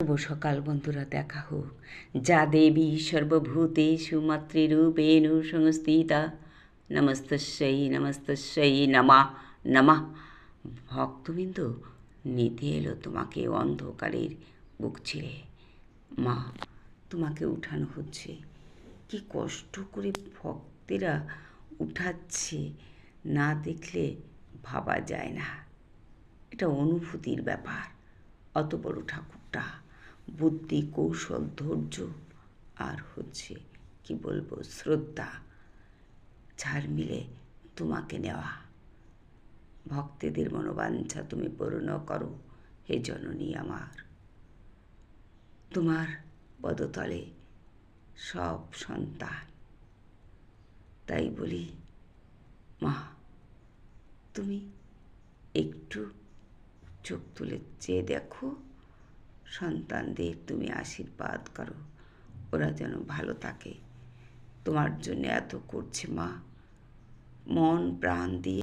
শুভ সকাল বন্ধুরা, দেখা হোক। যা দেবী সর্বভূতেষু মাতৃরূপেণ সংস্থিতা নমস্তস্যৈ নমস্তস্যৈ নমঃ নমঃ। ভক্তবৃন্দ, নিতে এলো তোমাকে অন্ধকারের বুক ছিঁড়ে। মা, তোমাকে উঠানো হচ্ছে। কি কষ্ট করে ভক্তেরা উঠাচ্ছে, না দেখলে ভাবা যায় না। এটা অনুভূতির ব্যাপার। অত বড় ঠাকুরটা, বুদ্ধি, কৌশল, ধৈর্য আর হচ্ছে কি বলবো, শ্রদ্ধা, ঝাড় মিলে তোমাকে নেওয়া। ভক্তদের মনোবাঞ্ছা তুমি পূর্ণ করো হে জননী আমার। তোমার পদতলে সব সন্তান। তাই বলি, মা, তুমি একটু চোখ তুলে চেয়ে দেখো, সন্তানদের তুমি আশীর্বাদ করো, ওরা যেন ভালো থাকে। তোমার জন্য এত করছে মা, মন প্রাণ দিয়ে।